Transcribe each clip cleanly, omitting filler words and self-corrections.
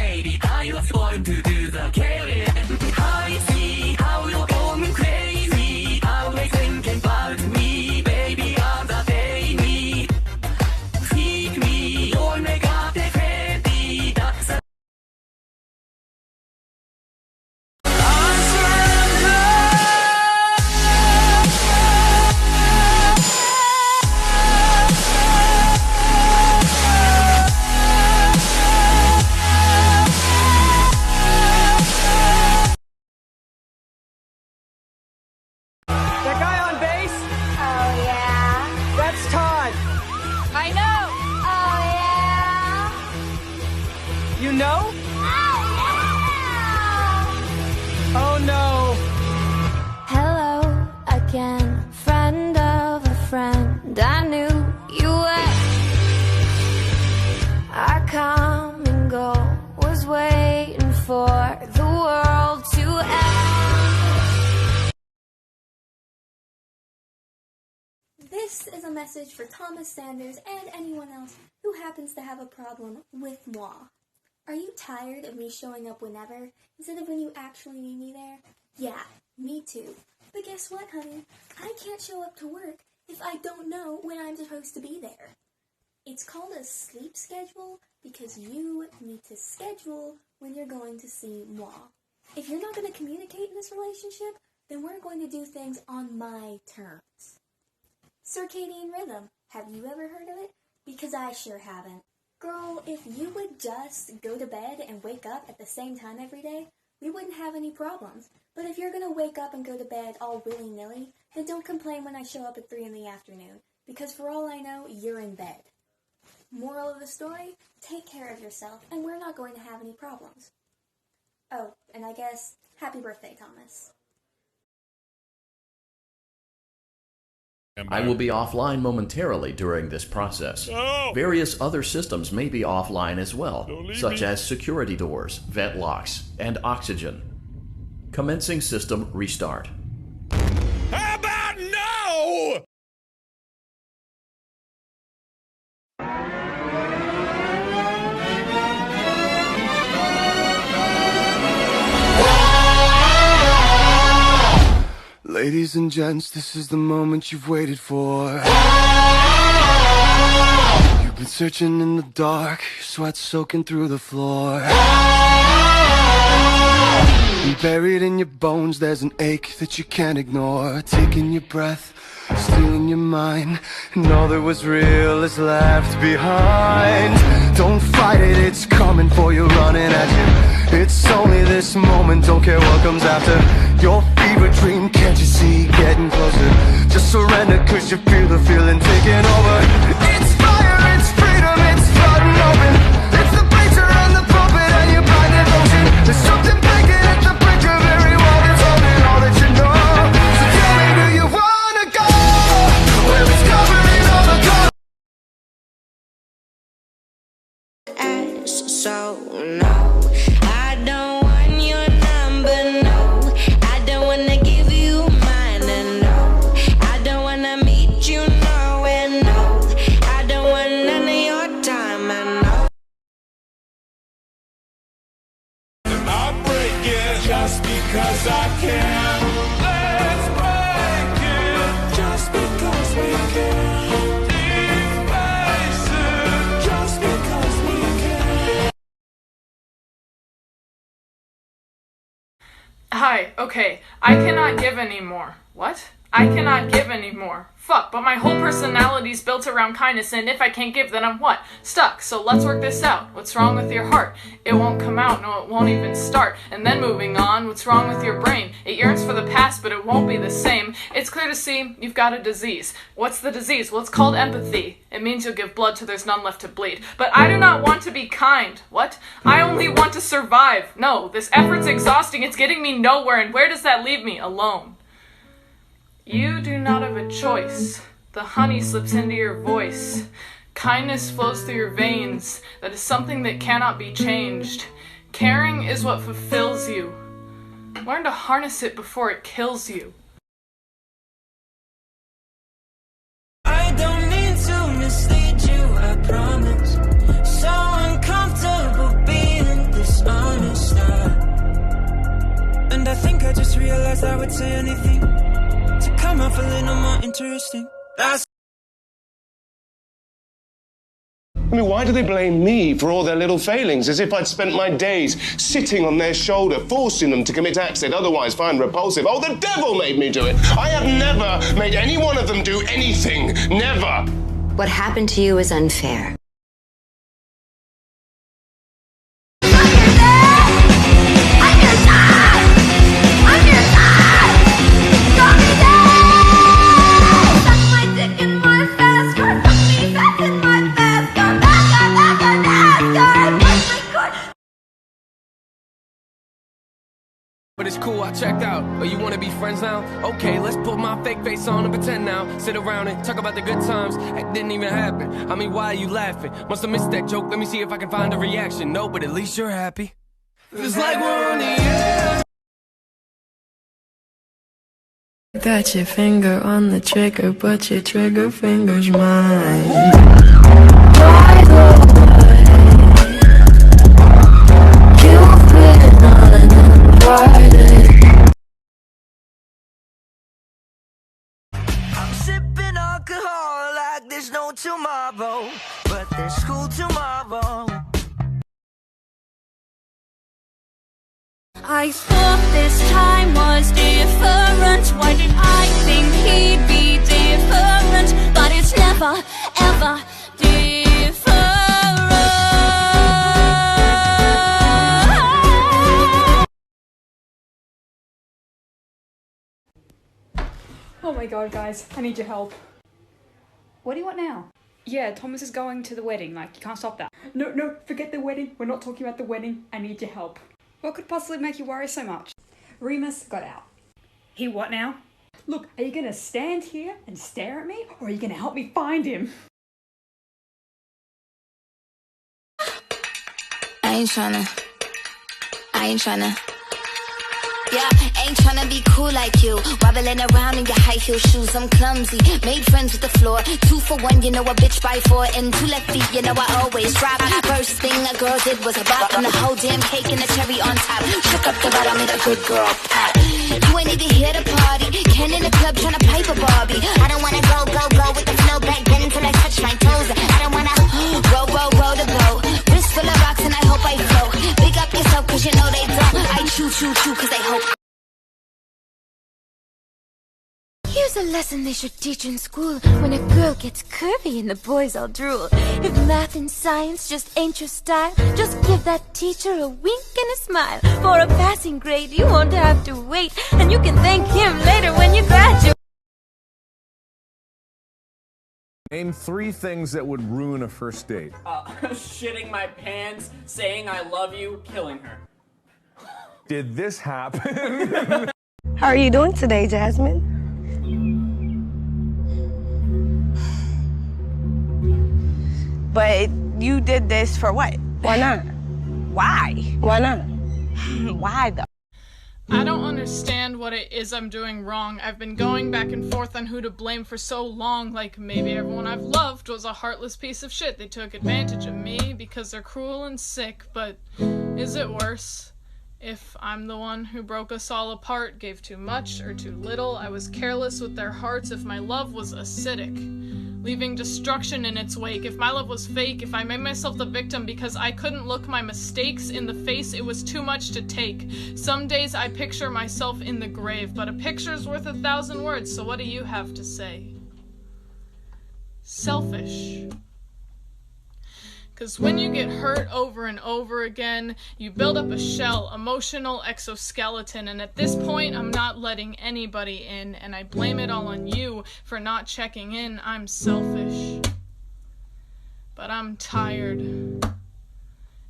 baby, I was born to do the killing. I see how you're going crazy, always thinking about me, baby, on the daily. Feed me your negative candy, that's a That guy on bass? Oh, yeah? That's Todd. I know! Oh, yeah? You know? Oh, Oh no. Hello again, friend of a friend. I knew you were. Our come and go was waiting for the world to end. This is a message for Thomas Sanders and anyone else who happens to have a problem with moi. Are you tired of me showing up whenever, instead of when you actually need me there? Yeah, me too. But guess what, honey? I can't show up to work if I don't know when I'm supposed to be there. It's called a sleep schedule because you need to schedule when you're going to see moi. If you're not going to communicate in this relationship, then we're going to do things on my terms. Circadian rhythm. Have you ever heard of it? Because I sure haven't. Girl, if you would just go to bed and wake up at the same time every day, we wouldn't have any problems. But if you're gonna wake up and go to bed all willy-nilly, then don't complain when I show up at 3 in the afternoon, because for all I know, you're in bed. Moral of the story, take care of yourself, and we're not going to have any problems. Oh, and I guess, happy birthday, Thomas. I will be offline momentarily during this process. No! Various other systems may be offline as well, Don't leave such me. as security doors, vent locks, and oxygen. Commencing system restart. How about no? Ladies and gents, this is the moment you've waited for. You've been searching in the dark, your sweat soaking through the floor. And buried in your bones, there's an ache that you can't ignore. Taking your breath, stealing your mind, and all that was real is left behind. Don't fight it, it's coming for you, running at you. It's only this moment, don't care what comes after. Your fever dream, can't you see, getting closer? Just surrender, cause you feel the feeling taking over. It's fire, it's freedom, it's flooding open. It's the preacher and the puppet and your blind devotion. There's something breaking at the brink of every wall that's holding all that you know. So tell me, do you wanna go where it's covering all the color? So no, I don't want your number, no. I don't wanna give you mine, and no. I don't wanna meet you nowhere, no. I don't want none of your time, I know. I'll break it just because I can. Let's break it just because we can. Deep spaces just because we can. Hi, okay, I cannot give anymore. What? I cannot give anymore. Fuck, but my whole personality's built around kindness, and if I can't give, then I'm what? Stuck, so let's work this out. What's wrong with your heart? It won't come out, no, it won't even start. And then moving on, what's wrong with your brain? It yearns for the past, but it won't be the same. It's clear to see you've got a disease. What's the disease? Well, it's called empathy. It means you'll give blood till there's none left to bleed. But I do not want to be kind. What? I only want to survive. No, this effort's exhausting, it's getting me nowhere, and where does that leave me? Alone. You do not have a choice. The honey slips into your voice. Kindness flows through your veins. That is something that cannot be changed. Caring is what fulfills you. Learn to harness it before it kills you. I don't mean to mislead you, I promise. So uncomfortable being this would say anything to come off a little more interesting. That's I mean, why do they blame me for all their little failings, as if I'd spent my days sitting on their shoulder, forcing them to commit acts they'd otherwise find repulsive? Oh, the devil made me do it! I have never made any one of them do anything. Never! What happened to you is unfair. But it's cool, I checked out. Oh, you wanna be friends now? Okay, let's put my fake face on and pretend now. Sit around and talk about the good times. That didn't even happen. I mean, why are you laughing? Must have missed that joke. Let me see if I can find a reaction. No, but at least you're happy. Feels like we're on the air. Got your finger on the trigger, but your trigger finger's mine. By the way, you've been uninvited. I'm sipping alcohol like there's no tomorrow, but there's school tomorrow. I thought this time was different. Why did I think he'd be different? But it's never, ever different. Oh my god, guys, I need your help. What do you want now? Yeah, Thomas is going to the wedding, like, you can't stop that. No, forget the wedding. We're not talking about the wedding. I need your help. What could possibly make you worry so much? Remus got out. He what now? Look, are you gonna stand here and stare at me, or are you gonna help me find him? I ain't tryna. Yeah, ain't tryna be cool like you. Wobbling around in your high heel shoes, I'm clumsy. Made friends with the floor. 2 for 1, you know a bitch by 4. And 2 left feet, you know I always drop. First thing a girl did was a bop. And the whole damn cake and the cherry on top. Shook up the bottom, made a good girl pop. You ain't even here to party. Ken in the club tryna pipe a Barbie. I don't wanna go with the flow back then until I touch my toes. I don't wanna roll the boat. Wrist full of rocks and I hope I float. Big up yourself cause you know they don't. I chew cause they hope. Here's a lesson they should teach in school. When a girl gets curvy and the boys all drool. If math and science just ain't your style, just give that teacher a wink and a smile. For a passing grade you won't have to wait, and you can thank him later when you graduate. Name 3 things that would ruin a first date. Shitting my pants, saying I love you, killing her. Did this happen? How are you doing today, Jasmine? But you did this for what? Why not? Why? Why not? Why though? I don't understand what it is I'm doing wrong. I've been going back and forth on who to blame for so long. Like, maybe everyone I've loved was a heartless piece of shit. They took advantage of me because they're cruel and sick. But is it worse if I'm the one who broke us all apart, gave too much or too little? I was careless with their hearts. If my love was acidic, leaving destruction in its wake. If my love was fake, if I made myself the victim because I couldn't look my mistakes in the face, it was too much to take. Some days I picture myself in the grave, but a picture's worth 1,000 words, so what do you have to say? Selfish. 'Cause when you get hurt over and over again, you build up a shell, emotional exoskeleton, and at this point, I'm not letting anybody in, and I blame it all on you for not checking in. I'm selfish. But I'm tired,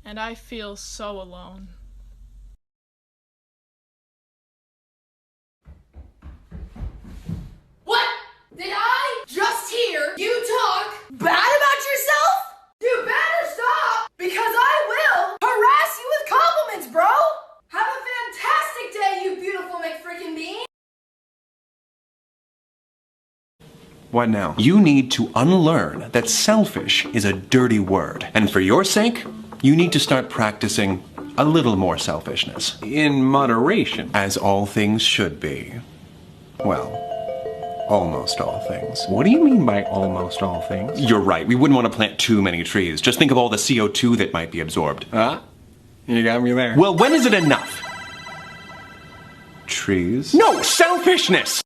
and I feel so alone. What? Did I just hear you talk bad about yourself? You better stop, because I will harass you with compliments, bro! Have a fantastic day, you beautiful McFrickin' bean! What now? You need to unlearn that selfish is a dirty word. And for your sake, you need to start practicing A little more selfishness. In moderation. As all things should be. Well, almost all things. What do you mean by almost all things? You're right. We wouldn't want to plant too many trees. Just think of all the CO2 that might be absorbed. Huh? You got me there. Well, when is it enough? Trees? No, selfishness!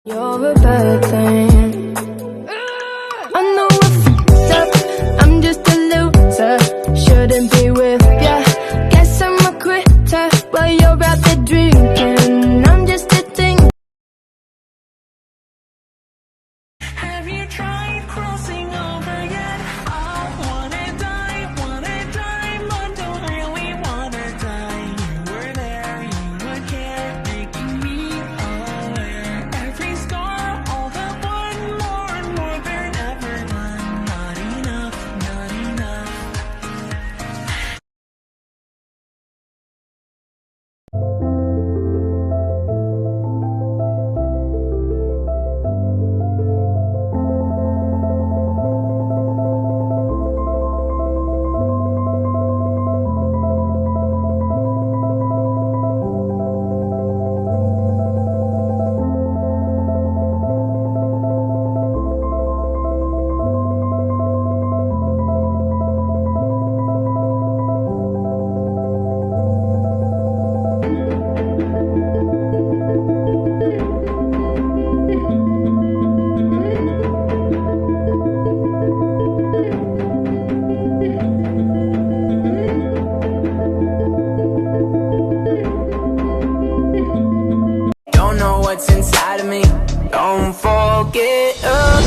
You're a bad thing. I know I fucked up. I'm just a loser. Shouldn't be with ya. Guess I'm a quitter while you're out there drinking. I'm just a thing. Have you tried crossing over yet? I wanna die, but don't really wanna die. You were there, you were here, making me aware. Every scar, all the one more and more than ever done. Not enough, not enough. Don't know what's inside of me. Don't forget about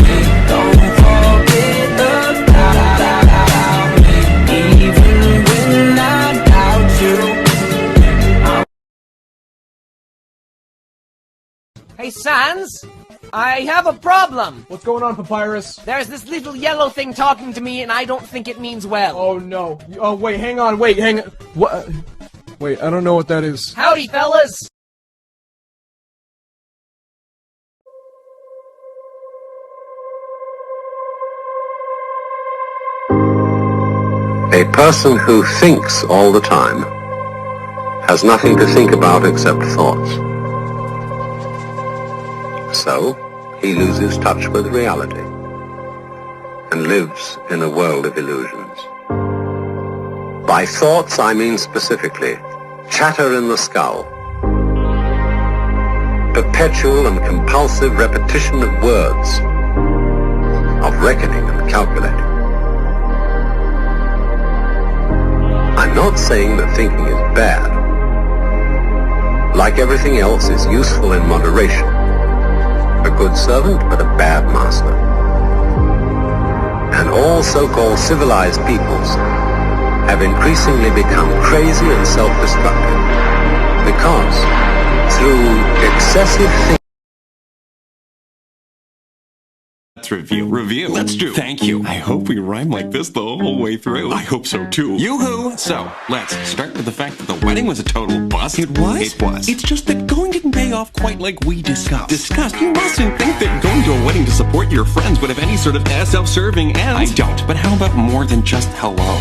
me. Don't forget about me. Even when I doubt you. Hey, Sans, I have a problem. What's going on, Papyrus? There's this little yellow thing talking to me, and I don't think it means well. Oh, no. Oh, wait, hang on, hang on. What? Wait, I don't know what that is. Howdy, fellas. A person who thinks all the time has nothing to think about except thoughts. So, he loses touch with reality and lives in a world of illusions. By thoughts, I mean specifically chatter in the skull, perpetual and compulsive repetition of words, of reckoning and calculating. I'm not saying that thinking is bad. Like everything else, is useful in moderation. A good servant, but a bad master. And all so-called civilized peoples have increasingly become crazy and self-destructive because through excessive thinking. Let's review. Let's do. Thank you. I hope we rhyme like this the whole way through. I hope so too. Yoo-hoo! So, let's start with the fact that the wedding was a total bust. It was? It was. It's just that going didn't pay off quite like we discussed. You mustn't think that going to a wedding to support your friends would have any sort of self-serving end. I don't, but how about more than just hello?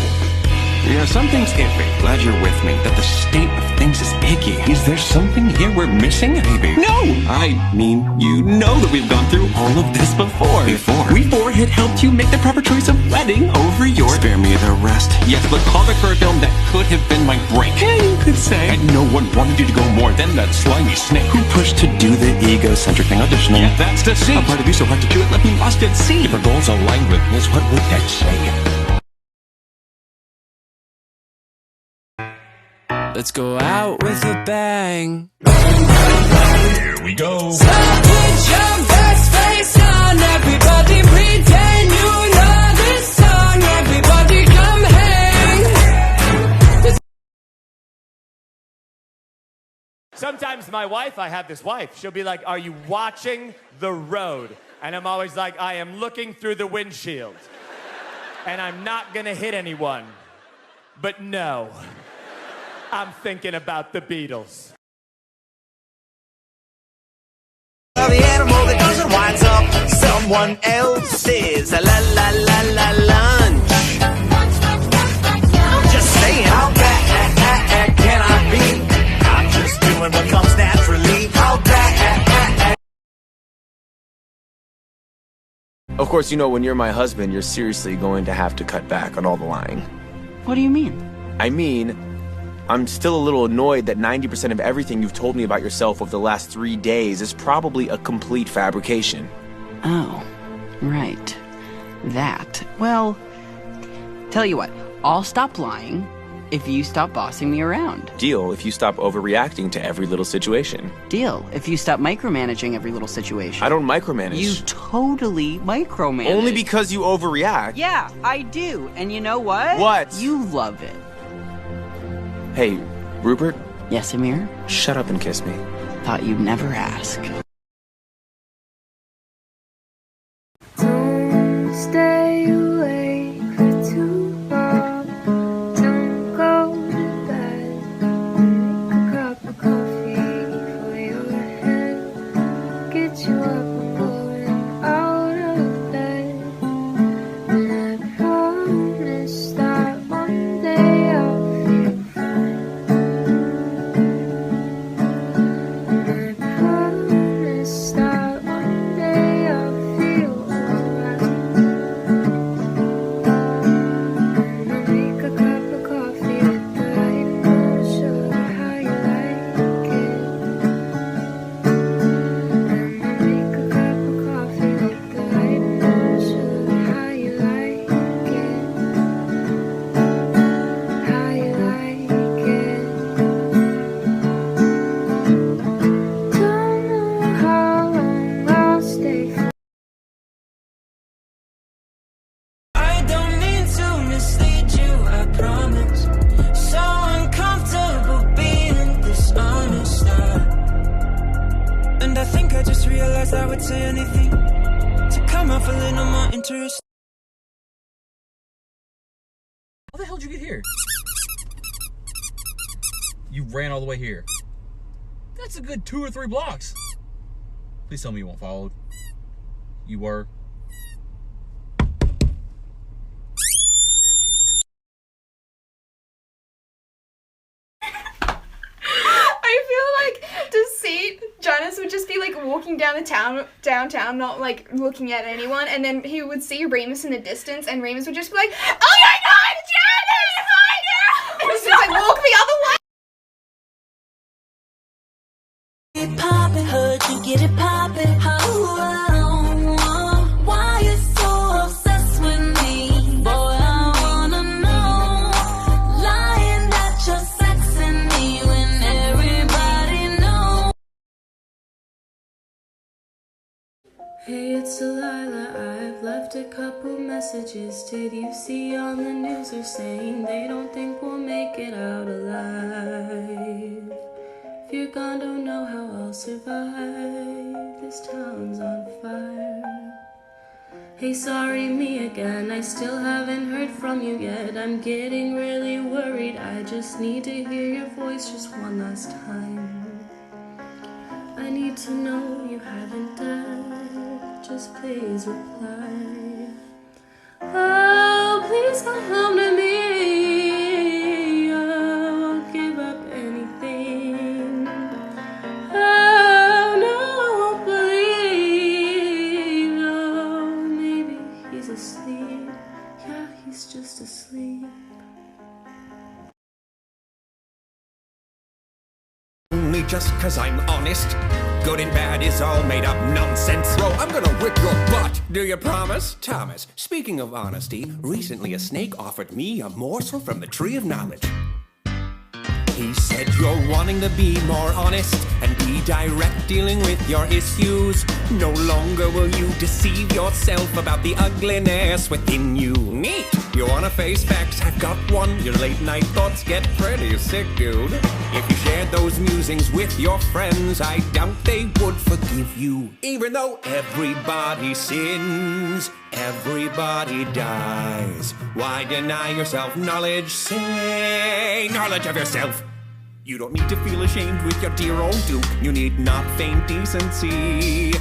Yeah, something's iffy. Glad you're with me. That the state of things is icky. Is there something here we're missing? Maybe. No! I mean, you know that we've gone through all of this before. Before had helped you make the proper choice of wedding over your... Spare me the rest. Yes, but call it for a film that could have been my break. Yeah, you could say. And no one wanted you to go more than that slimy snake who pushed to do the egocentric thing auditioning. Yeah, that's deceit. A part of you so hard to chew it left me lost at sea. If our goals aligned with this, what would that say? Let's go out with a bang. Here we go. So put your best face on, everybody pretend you know this song. Everybody come hang. Sometimes my wife, I have this wife, she'll be like, are you watching the road? And I'm always like, I am looking through the windshield. And I'm not gonna hit anyone. But no, I'm thinking about the Beatles. The animal that goes and winds up someone else's la la la la lunch. I'm just saying, how bad can I be? I'm just doing what comes naturally. How bad? Of course, you know, when you're my husband, you're seriously going to have to cut back on all the lying. What do you mean? I mean, I'm still a little annoyed that 90% of everything you've told me about yourself over the last 3 days is probably a complete fabrication. Oh, right. That. Well, tell you what, I'll stop lying if you stop bossing me around. Deal if you stop overreacting to every little situation. Deal if you stop micromanaging every little situation. I don't micromanage. You totally micromanage. Only because you overreact. Yeah, I do. And you know what? What? You love it. Hey, Rupert? Yes, Amir? Shut up and kiss me. Thought you'd never ask. Don't stay awake for too long. Don't go to bed. Make a cup of coffee for your head. Get you up and going out of bed. And I promise that one day I'll feel fine. And I promise that one day I'll feel alright. And I'll make a cup of coffee with the right amount of sugar, how you like it. And I'll make a cup of coffee with the right amount of sugar, how you like it. How you like it. Don't know how long I'll stay for. I don't mean to mislead you, I promise. So uncomfortable being dishonest. And I think I just realized I would say anything to come off a little more interesting. How the hell did you get here? You ran all the way here. That's a good 2 or 3 blocks. Please tell me you weren't followed. You were. I feel like to see Jonas would just be like walking down the downtown, not like looking at anyone, and then he would see Remus in the distance, and Remus would just be like, "Oh my God, Jonas! Oh my God!" And just like walk the other way. Get it poppin', heard you get it poppin'. Why you so obsessed with me? Boy, I wanna know. Lying that you're sexing me when everybody knows. Hey, it's Delilah. I've left a couple messages. Did you see on the news they're saying they don't think we'll make it out alive? If you're gone, don't know how I'll survive. This town's on fire. Hey, sorry, me again. I still haven't heard from you yet. I'm getting really worried. I just need to hear your voice just one last time. I need to know you haven't died. Just please reply. Oh, please come home to me. I'll give up anything. Oh, no, I won't believe. Oh, maybe he's asleep. Yeah, he's just asleep. Only just 'cause I'm honest. Good and bad is all made up nonsense. Bro, I'm gonna whip your butt. Do you promise? Thomas, speaking of honesty, recently a snake offered me a morsel from the tree of knowledge. He said you're wanting to be more honest and be direct dealing with your issues. No longer will you deceive yourself about the ugliness within you. Neat! You wanna face facts? I've got one. Your late night thoughts get pretty sick, dude. If you shared those musings with your friends, I doubt they would forgive you. Even though everybody sins, everybody dies. Why deny yourself knowledge? Say knowledge of yourself. You don't need to feel ashamed with your dear old Duke. You need not feign decency.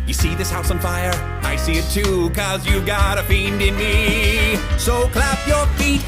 You see this house on fire? I see it too, 'cause you got a fiend in me. So clap your feet